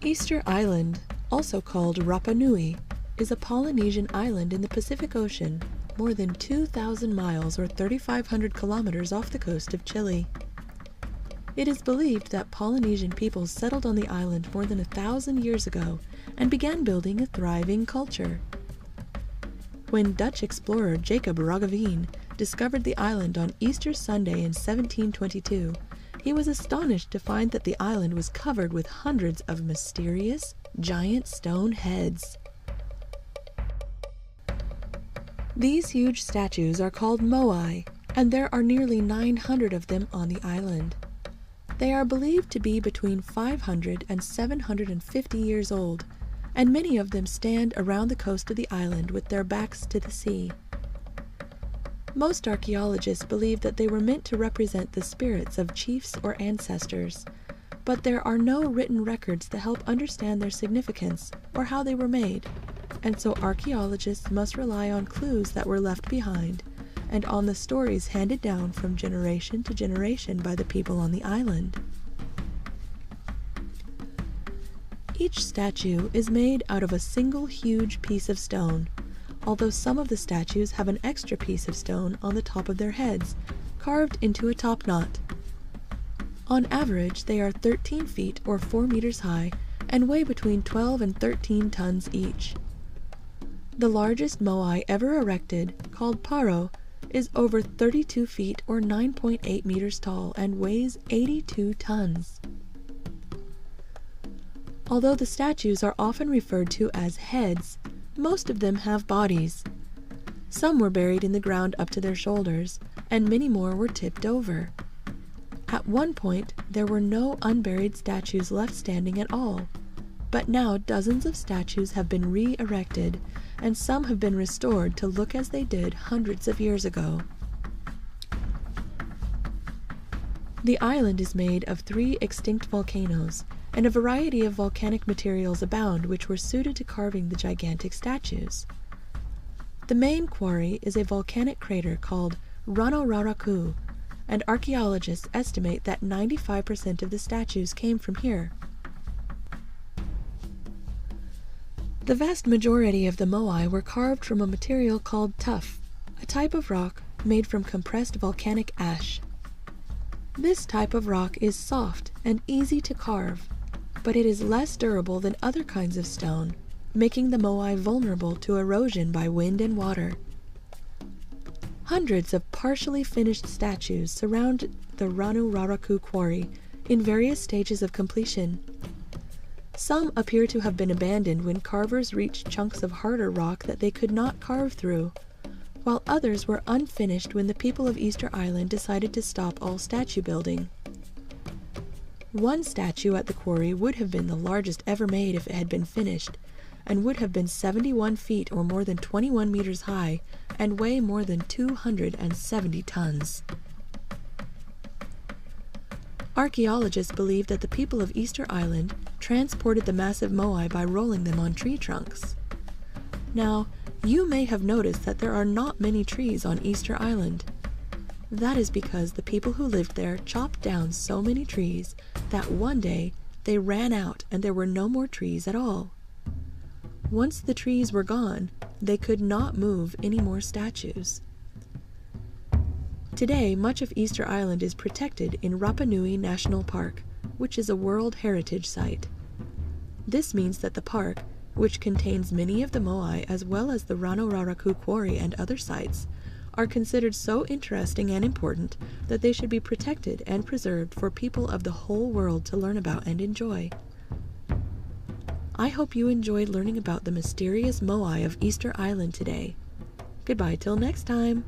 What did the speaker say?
Easter Island, also called Rapa Nui, is a Polynesian island in the Pacific Ocean, more than 2,000 miles or 3,500 kilometers off the coast of Chile. It is believed that Polynesian peoples settled on the island more than 1,000 years ago and began building a thriving culture. When Dutch explorer Jacob Roggeveen discovered the island on Easter Sunday in 1722, he was astonished to find that the island was covered with hundreds of mysterious, giant stone heads. These huge statues are called Moai, and there are nearly 900 of them on the island. They are believed to be between 500 and 750 years old, and many of them stand around the coast of the island with their backs to the sea. Most archaeologists believe that they were meant to represent the spirits of chiefs or ancestors, but there are no written records to help understand their significance or how they were made, and so archaeologists must rely on clues that were left behind and on the stories handed down from generation to generation by the people on the island. Each statue is made out of a single huge piece of stone, although some of the statues have an extra piece of stone on the top of their heads, carved into a top knot. On average, they are 13 feet or 4 meters high and weigh between 12 and 13 tons each. The largest moai ever erected, called Paro, is over 32 feet or 9.8 meters tall and weighs 82 tons. Although the statues are often referred to as heads, most of them have bodies. Some were buried in the ground up to their shoulders, and many more were tipped over. At one point, there were no unburied statues left standing at all, but now dozens of statues have been re-erected, and some have been restored to look as they did hundreds of years ago. The island is made of 3 extinct volcanoes, and a variety of volcanic materials abound which were suited to carving the gigantic statues. The main quarry is a volcanic crater called Rano, and archaeologists estimate that 95% of the statues came from here. The vast majority of the moai were carved from a material called tuff, a type of rock made from compressed volcanic ash. This type of rock is soft and easy to carve, but it is less durable than other kinds of stone, making the moai vulnerable to erosion by wind and water. Hundreds of partially finished statues surround the Ranu quarry in various stages of completion. Some appear to have been abandoned when carvers reached chunks of harder rock that they could not carve through, while others were unfinished when the people of Easter Island decided to stop all statue building. One statue at the quarry would have been the largest ever made if it had been finished, and would have been 71 feet or more than 21 meters high and weigh more than 270 tons. Archaeologists believe that the people of Easter Island transported the massive moai by rolling them on tree trunks. Now, you may have noticed that there are not many trees on Easter Island. That is because the people who lived there chopped down so many trees that one day they ran out and there were no more trees at all. Once the trees were gone, they could not move any more statues. Today, much of Easter Island is protected in Rapa Nui National Park, which is a World Heritage Site. This means that the park, which contains many of the moai as well as the Rano quarry and other sites, are considered so interesting and important that they should be protected and preserved for people of the whole world to learn about and enjoy. I hope you enjoyed learning about the mysterious moai of Easter Island today. Goodbye till next time!